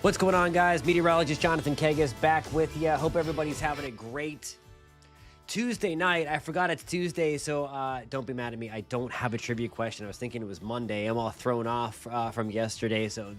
What's going on, guys? Meteorologist Jonathan Kegges back with you. Hope everybody's having a great Tuesday night. I forgot it's Tuesday, so don't be mad at me. I don't have a trivia question. I was thinking it was Monday. I'm all thrown off from yesterday, so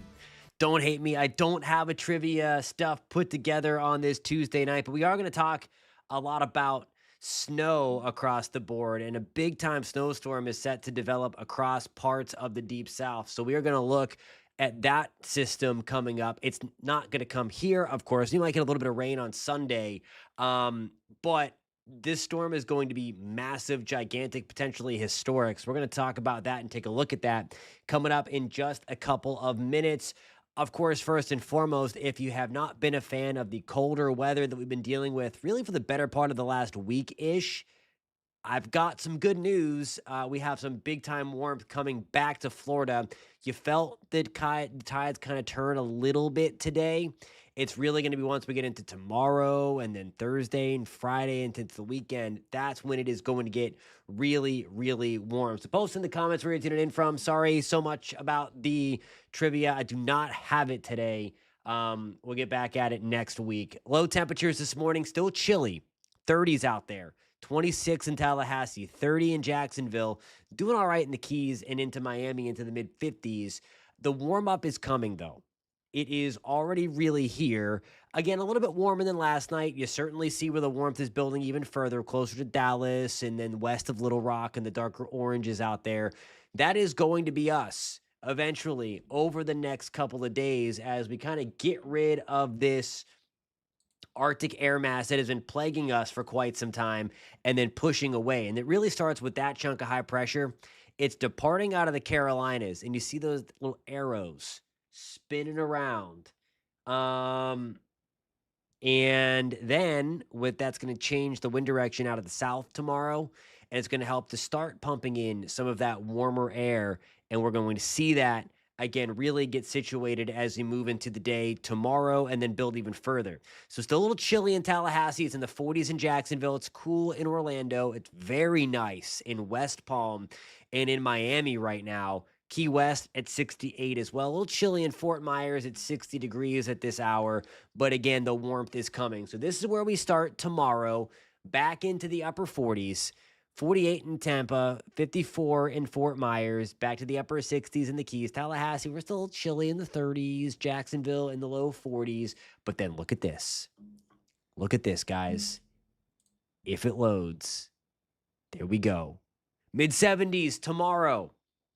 don't hate me. I don't have a trivia stuff put together on this Tuesday night, but we are going to talk a lot about snow across the board, and a big-time snowstorm is set to develop across parts of the Deep South. So we are going to look at that system coming up. It's not going to come here, of course. You might get a little bit of rain on Sunday, but this storm is going to be massive, gigantic, potentially historic. So we're going to talk about that and take a look at that coming up in just a couple of minutes. Of course, first and foremost, if you have not been a fan of the colder weather that we've been dealing with really for the better part of the last week-ish, I've got some good news. We have some big-time warmth coming back to Florida. You felt that the tides kind of turn a little bit today. It's really going to be once we get into tomorrow and then Thursday and Friday and into the weekend. That's when it is going to get really, really warm. So post in the comments where you're tuning in from. Sorry so much about the trivia. I do not have it today. We'll get back at it next week. Low temperatures this morning, still chilly. 30s out there. 26 in Tallahassee, 30 in Jacksonville, doing all right in the Keys and into Miami into the mid-50s. The warm-up is coming, though. It is already really here. Again, a little bit warmer than last night. You certainly see where the warmth is building even further, closer to Dallas and then west of Little Rock and the darker oranges out there. That is going to be us eventually over the next couple of days as we kind of get rid of this Arctic air mass that has been plaguing us for quite some time and then pushing away. And it really starts with that chunk of high pressure. It's departing out of the Carolinas, and you see those little arrows spinning around. And then that's going to change the wind direction out of the south tomorrow, and it's going to help to start pumping in some of that warmer air. And we're going to see that again, really get situated as we move into the day tomorrow and then build even further. So still a little chilly in Tallahassee. It's in the 40s in Jacksonville. It's cool in Orlando. It's very nice in West Palm and in Miami right now. Key West at 68 as well. A little chilly in Fort Myers at 60 degrees at this hour. But again, the warmth is coming. So this is where we start tomorrow, back into the upper 40s. 48 in Tampa, 54 in Fort Myers, back to the upper 60s in the Keys. Tallahassee, we're still chilly in the 30s. Jacksonville in the low 40s. But then look at this. Look at this, guys. If it loads, there we go. Mid-70s tomorrow,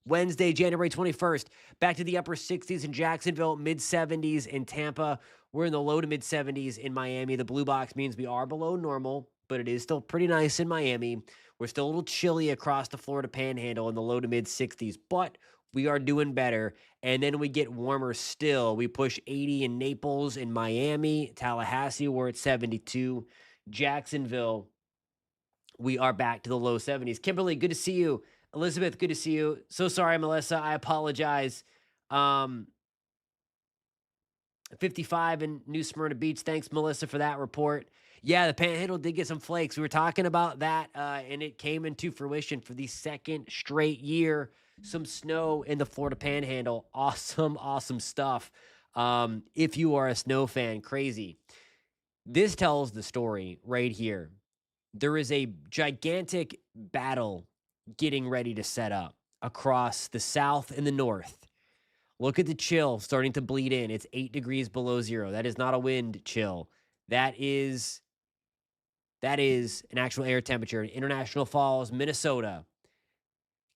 Wednesday, January 21st. Back to the upper 60s in Jacksonville, mid-70s in Tampa. We're in the low to mid-70s in Miami. The blue box means we are below normal, but it is still pretty nice in Miami. We're still a little chilly across the Florida Panhandle in the low to mid-60s, but we are doing better. And then we get warmer still. We push 80 in Naples, in Miami, Tallahassee, we're at 72. Jacksonville, we are back to the low 70s. Kimberly, good to see you. Elizabeth, good to see you. So sorry, Melissa. I apologize. 55 in New Smyrna Beach. Thanks, Melissa, for that report. Yeah, the Panhandle did get some flakes. We were talking about that, and it came into fruition for the second straight year. Some snow in the Florida Panhandle. Awesome, awesome stuff. If you are a snow fan, crazy. This tells the story right here. There is a gigantic battle getting ready to set up across the south and the north. Look at the chill starting to bleed in. It's 8 degrees below zero. That is not a wind chill. That is an actual air temperature in International Falls, Minnesota.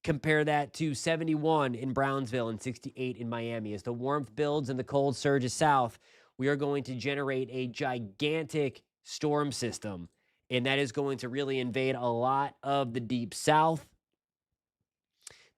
Compare that to 71 in Brownsville and 68 in Miami. As the warmth builds and the cold surges south, we are going to generate a gigantic storm system, and that is going to really invade a lot of the deep south,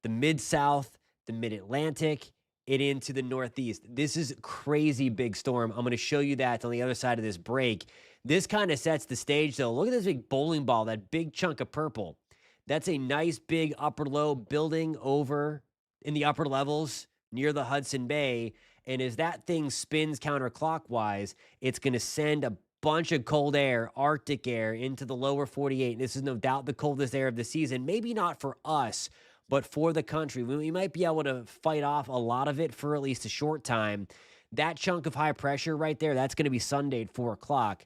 the mid-south, the mid-Atlantic, and into the northeast. This is a crazy big storm. I'm going to show you that on the other side of this break. This kind of sets the stage, though. Look at this big bowling ball, that big chunk of purple. That's a nice big upper low building over in the upper levels near the Hudson Bay. And as that thing spins counterclockwise, it's going to send a bunch of cold air, Arctic air, into the lower 48. This is no doubt the coldest air of the season. Maybe not for us, but for the country. We might be able to fight off a lot of it for at least a short time. That chunk of high pressure right there, that's going to be Sunday at 4 o'clock.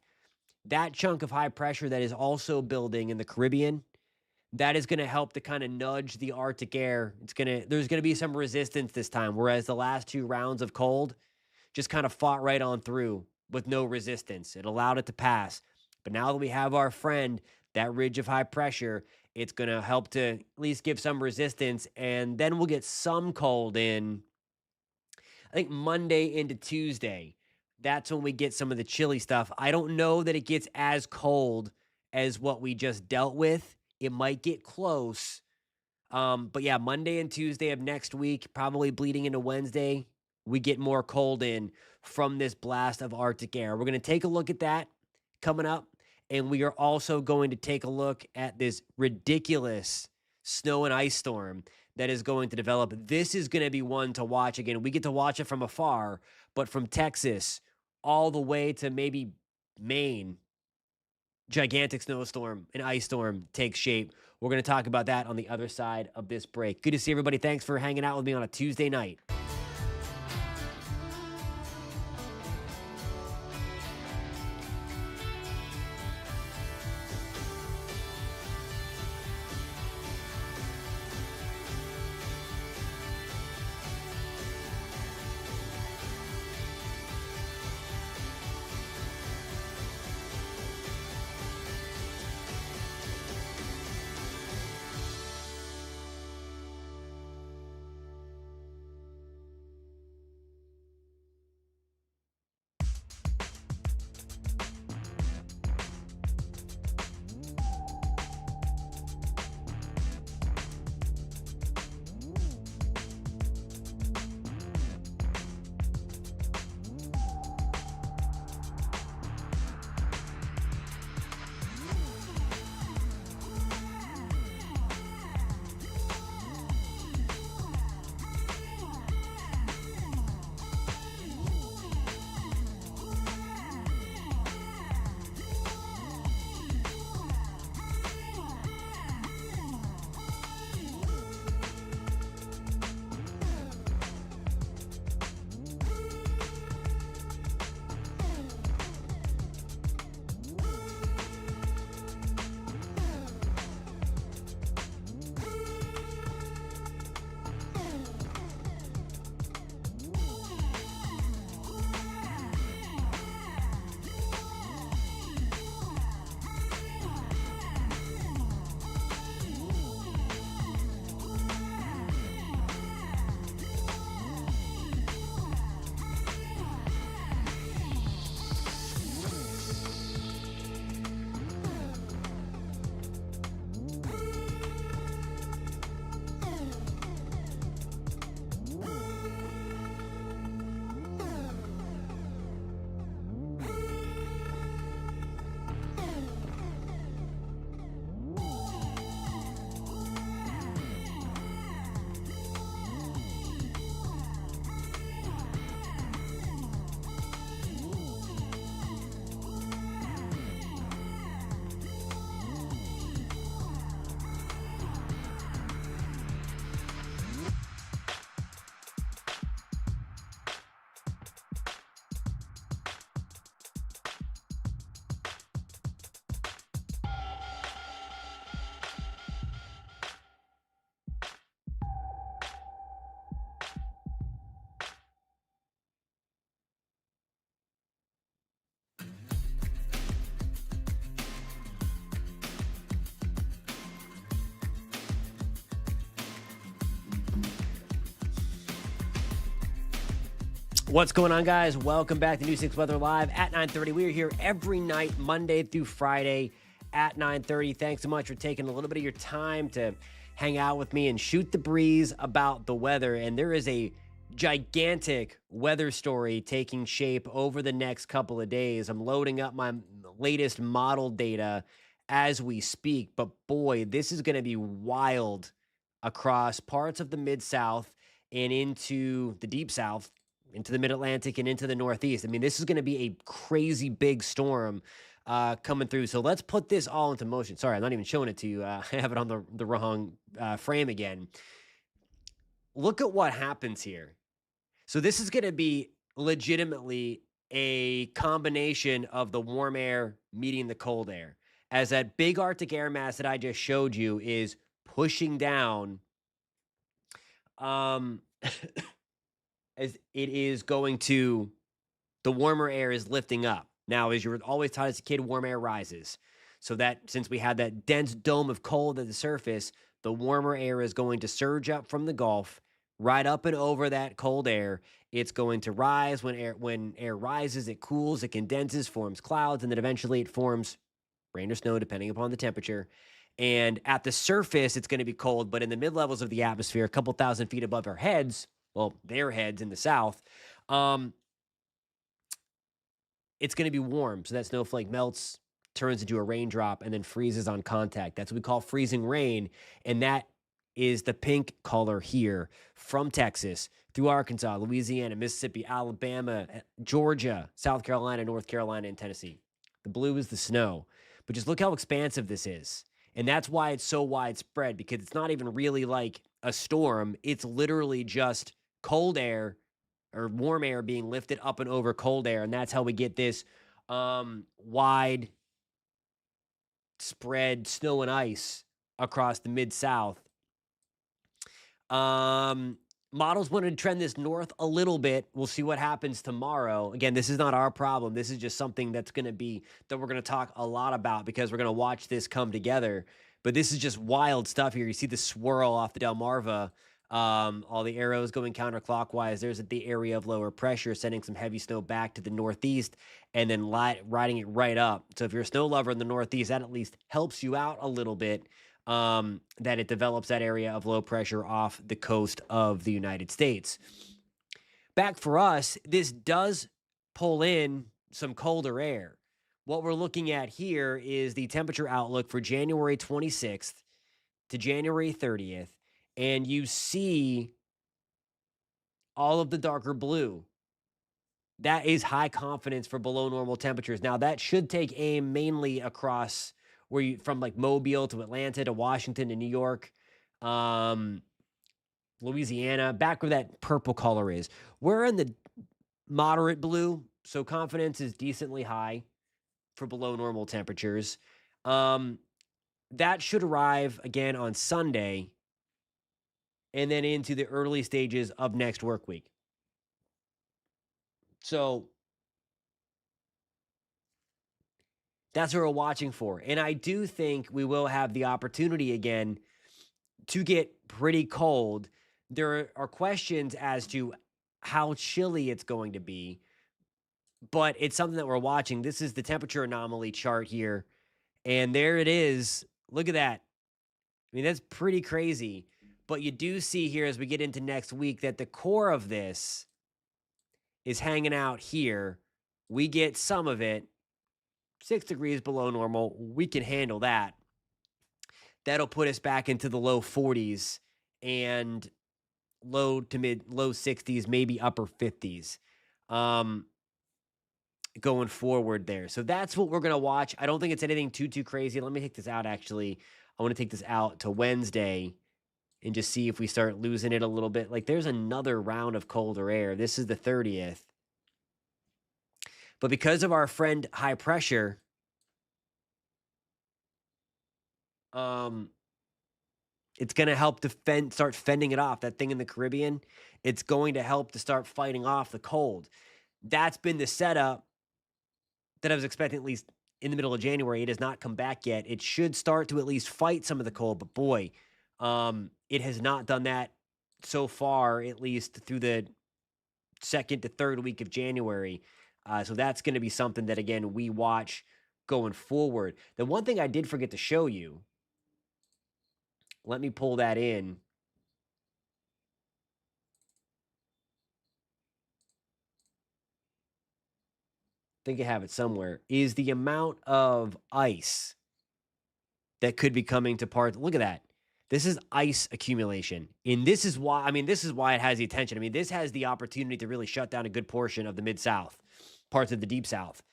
That chunk of high pressure that is also building in the Caribbean, that is going to help to kind of nudge the Arctic air. There's going to be some resistance this time, whereas the last 2 rounds of cold just kind of fought right on through with no resistance. It allowed it to pass. But now that we have our friend, that ridge of high pressure, it's going to help to at least give some resistance. And then we'll get some cold in, I think, Monday into Tuesday. That's when we get some of the chilly stuff. I don't know that it gets as cold as what we just dealt with. It might get close. But yeah, Monday and Tuesday of next week, probably bleeding into Wednesday, we get more cold in from this blast of Arctic air. We're going to take a look at that coming up. And we are also going to take a look at this ridiculous snow and ice storm that is going to develop. This is going to be one to watch. Again, we get to watch it from afar, but from Texas all the way to maybe Maine, gigantic snowstorm and ice storm takes shape. We're going to talk about that on the other side of this break. Good to see everybody. Thanks for hanging out with me on a Tuesday night. What's going on, guys? Welcome back to News 6 Weather Live at 9:30. We are here every night, Monday through Friday at 9:30. Thanks so much for taking a little bit of your time to hang out with me and shoot the breeze about the weather. And there is a gigantic weather story taking shape over the next couple of days. I'm loading up my latest model data as we speak. But boy, this is going to be wild across parts of the Mid-South and into the Deep South, into the Mid-Atlantic and into the Northeast. I mean, this is going to be a crazy big storm coming through. So let's put this all into motion. Sorry, I'm not even showing it to you. I have it on the wrong frame again. Look at what happens here. So this is going to be legitimately a combination of the warm air meeting the cold air, as that big Arctic air mass that I just showed you is pushing down, as it is going to, the warmer air is lifting up. Now, as you're always taught as a kid, warm air rises. So that since we had that dense dome of cold at the surface, the warmer air is going to surge up from the Gulf, right up and over that cold air. It's going to rise. When air rises, it cools, it condenses, forms clouds, and then eventually it forms rain or snow, depending upon the temperature. And at the surface, it's going to be cold, but in the mid levels of the atmosphere, a couple thousand feet above our heads, well, their heads in the south, it's going to be warm. So that snowflake melts, turns into a raindrop, and then freezes on contact. That's what we call freezing rain. And that is the pink color here from Texas through Arkansas, Louisiana, Mississippi, Alabama, Georgia, South Carolina, North Carolina, and Tennessee. The blue is the snow. But just look how expansive this is. And that's why it's so widespread, because it's not even really like a storm. It's literally just cold air or warm air being lifted up and over cold air. And that's how we get this wide spread snow and ice across the Mid-South. Models wanted to trend this north a little bit. We'll see what happens tomorrow. Again, this is not our problem. This is just something that we're going to talk a lot about, because we're going to watch this come together. But this is just wild stuff here. You see the swirl off the Delmarva, all the arrows going counterclockwise. There's the area of lower pressure sending some heavy snow back to the northeast and then riding it right up. So if you're a snow lover in the northeast, that at least helps you out a little bit. That it develops that area of low pressure off the coast of the United States. Back for us, this does pull in some colder air. What we're looking at here is the temperature outlook for January 26th to January 30th, and you see all of the darker blue. That is high confidence for below normal temperatures. Now, that should take aim mainly across from like Mobile to Atlanta to Washington to New York, Louisiana, back where that purple color is. We're in the moderate blue, so confidence is decently high for below normal temperatures. That should arrive again on Sunday and then into the early stages of next work week. So that's what we're watching for. And I do think we will have the opportunity again to get pretty cold. There are questions as to how chilly it's going to be, but it's something that we're watching. This is the temperature anomaly chart here. And there it is. Look at that. I mean, that's pretty crazy. But you do see here as we get into next week that the core of this is hanging out here. We get some of it 6 degrees below normal. We can handle that. That'll put us back into the low 40s and low 60s, maybe upper 50s going forward there. So that's what we're going to watch. I don't think it's anything too crazy. Let me take this out, actually. I want to take this out to Wednesday and just see if we start losing it a little bit. Like, there's another round of colder air. This is the 30th. But because of our friend high pressure, it's going to help to start fending it off. That thing in the Caribbean, it's going to help to start fighting off the cold. That's been the setup that I was expecting, at least in the middle of January. It has not come back yet. It should start to at least fight some of the cold, but boy, it has not done that so far, at least through the second to third week of January. So that's going to be something that, again, we watch going forward. The one thing I did forget to show you, let me pull that in. I think I have it somewhere, is the amount of ice that could be coming to parts. Look at that. This is ice accumulation. And this is why it has the attention. I mean, this has the opportunity to really shut down a good portion of the Mid-South, parts of the Deep South.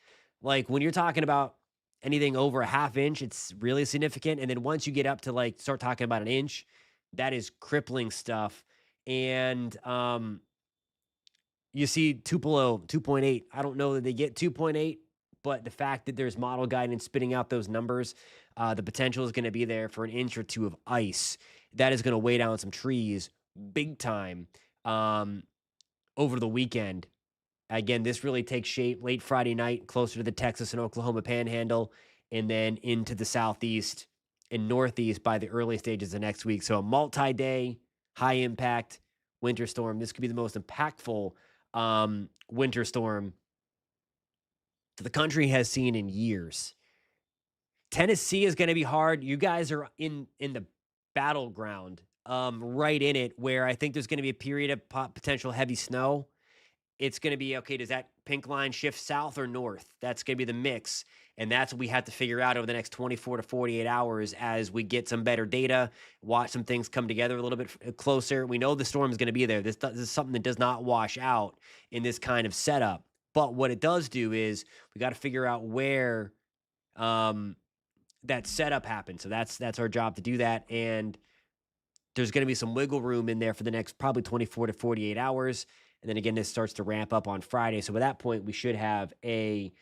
Like, when you're talking about anything over a half inch, it's really significant. And then once you get up to like start talking about an inch, that is crippling stuff. And you see Tupelo 2.8. I don't know that they get 2.8, but the fact that there's model guidance spitting out those numbers, the potential is going to be there for an inch or two of ice. That is going to weigh down some trees big time over the weekend. Again, this really takes shape late Friday night, closer to the Texas and Oklahoma panhandle, and then into the southeast and northeast by the early stages of next week. So a multi-day, high-impact winter storm. This could be the most impactful winter storm that the country has seen in years. Tennessee is going to be hard. You guys are in the battleground, right in it, where I think there's going to be a period of potential heavy snow. It's going to be, okay, does that pink line shift south or north? That's going to be the mix. And that's what we have to figure out over the next 24 to 48 hours as we get some better data, watch some things come together a little bit closer. We know the storm is going to be there. This is something that does not wash out in this kind of setup. But what it does do is we got to figure out where that setup happens. So that's our job to do that. And there's going to be some wiggle room in there for the next probably 24 to 48 hours. And then again, this starts to ramp up on Friday. So by that point, we should have a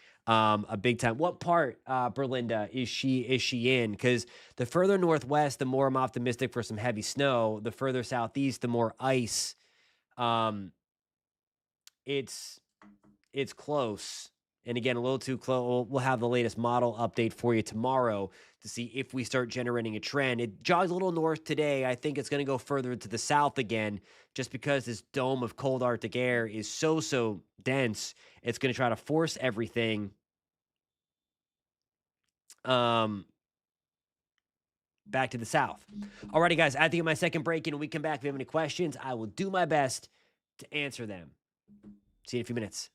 big time. What part, Berlinda, is she in? Because the further northwest, the more I'm optimistic for some heavy snow. The further southeast, the more ice. It's close. And again, a little too close. We'll have the latest model update for you tomorrow to see if we start generating a trend. It jogs a little north today. I think it's going to go further to the south again, just because this dome of cold Arctic air is so dense. It's going to try to force everything back to the south. Alrighty, guys, I have to get my second break in. When we come back, if you have any questions, I will do my best to answer them. See you in a few minutes.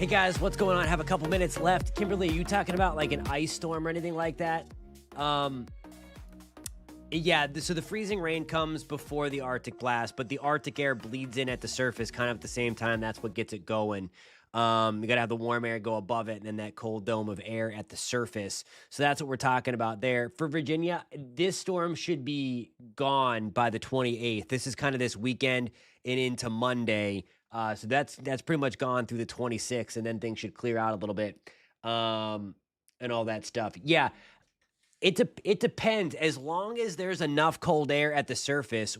Hey guys, what's going on? Have a couple minutes left. Kimberly, are you talking about like an ice storm or anything like that? Yeah, so the freezing rain comes before the Arctic blast, but the Arctic air bleeds in at the surface kind of at the same time. That's what gets it going. You got to have the warm air go above it and then that cold dome of air at the surface. So that's what we're talking about there. For Virginia, this storm should be gone by the 28th. This is kind of this weekend and into Monday. So that's pretty much gone through the 26th, and then things should clear out a little bit and all that stuff. Yeah. It depends. As long as there's enough cold air at the surface,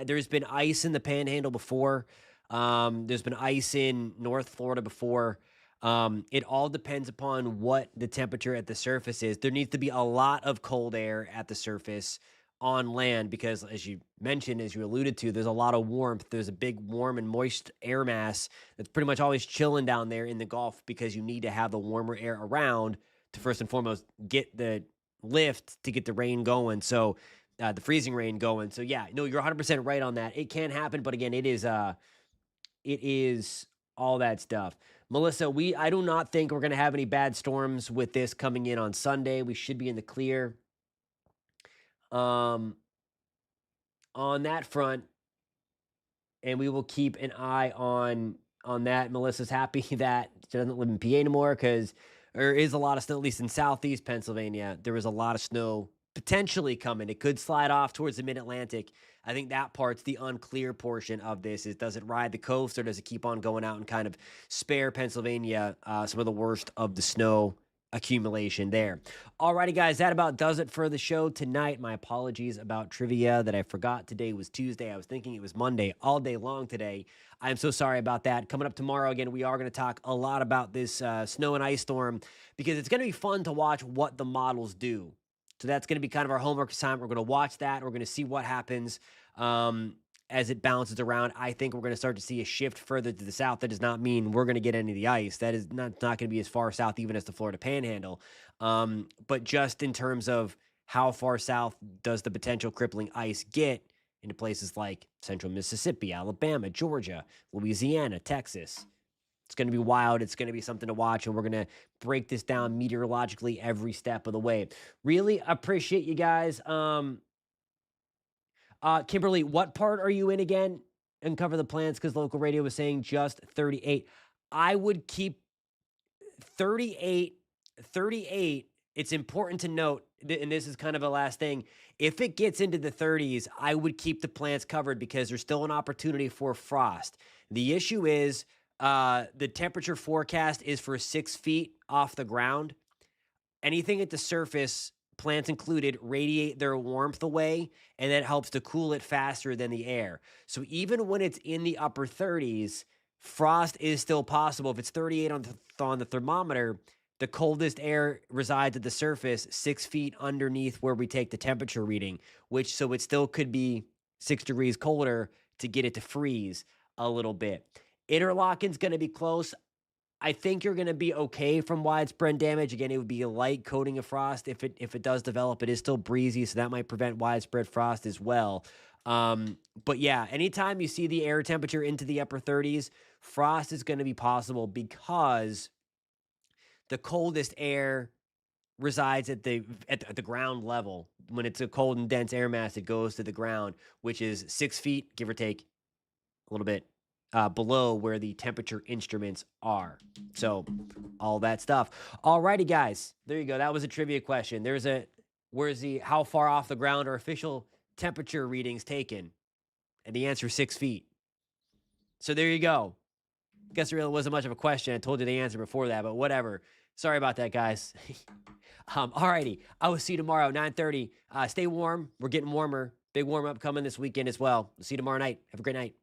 there's been ice in the Panhandle before. There's been ice in North Florida before. It all depends upon what the temperature at the surface is. There needs to be a lot of cold air at the surface on land because, as you mentioned, as you alluded to, there's a lot of warmth. There's a big warm and moist air mass that's pretty much always chilling down there in the Gulf because you need to have the warmer air around to first and foremost get the lift to get the rain going. So the freezing rain going. So yeah, no, you're 100% right on that. It can happen, but again, it is all that stuff. Melissa, I do not think we're going to have any bad storms with this coming in on Sunday. We should be in the clear. On that front, and we will keep an eye on that. Melissa's happy that she doesn't live in PA anymore because there is a lot of snow, at least in southeast Pennsylvania. There is a lot of snow potentially coming. It could slide off towards the mid-Atlantic. I think that part's the unclear portion of this is, does it ride the coast or does it keep on going out and kind of spare Pennsylvania some of the worst of the snow accumulation there. Alrighty, guys, that about does it for the show tonight. My apologies about trivia that I forgot. Today was Tuesday. I was thinking it was Monday all day long today. I'm so sorry about that. Coming up tomorrow, again, we are going to talk a lot about this snow and ice storm because it's going to be fun to watch what the models do. So that's going to be kind of our homework assignment. We're going to watch that. We're going to see what happens as it bounces around. I think we're going to start to see a shift further to the south. That does not mean we're going to get any of the ice. That is not going to be as far south even as the Florida Panhandle. But just in terms of how far south does the potential crippling ice get into places like central Mississippi, Alabama, Georgia, Louisiana, Texas. It's going to be wild. It's going to be something to watch, and we're going to break this down meteorologically every step of the way. Really appreciate you guys. Kimberly, what part are you in again? Uncover the plans because local radio was saying just 38. I would keep 38. 38. It's important to note, and this is kind of a last thing. If it gets into the 30s, I would keep the plants covered because there's still an opportunity for frost. The issue is the temperature forecast is for 6 feet off the ground. Anything at the surface, plants included, radiate their warmth away, and that helps to cool it faster than the air. So even when it's in the upper 30s, frost is still possible. If it's 38 on the thermometer, the coldest air resides at the surface 6 feet underneath where we take the temperature reading, so it still could be 6 degrees colder to get it to freeze a little bit. Interlocken's going to be close. I think you're going to be okay from widespread damage. Again, it would be a light coating of frost. If it does develop, it is still breezy, so that might prevent widespread frost as well. But yeah, anytime you see the air temperature into the upper 30s, frost is going to be possible because the coldest air resides at the ground level. When it's a cold and dense air mass, it goes to the ground, which is 6 feet, give or take a little bit, below where the temperature instruments are. So all that stuff. Alrighty, guys, there you go. That was a trivia question. Where's the how far off the ground are official temperature readings taken? And the answer is 6 feet. So there you go. Guess it really wasn't much of a question. I told you the answer before that, but whatever. Sorry about that, guys. Alrighty, I will see you tomorrow, 9:30. Stay warm. We're getting warmer. Big warm up coming this weekend as well. We'll see you tomorrow night. Have a great night.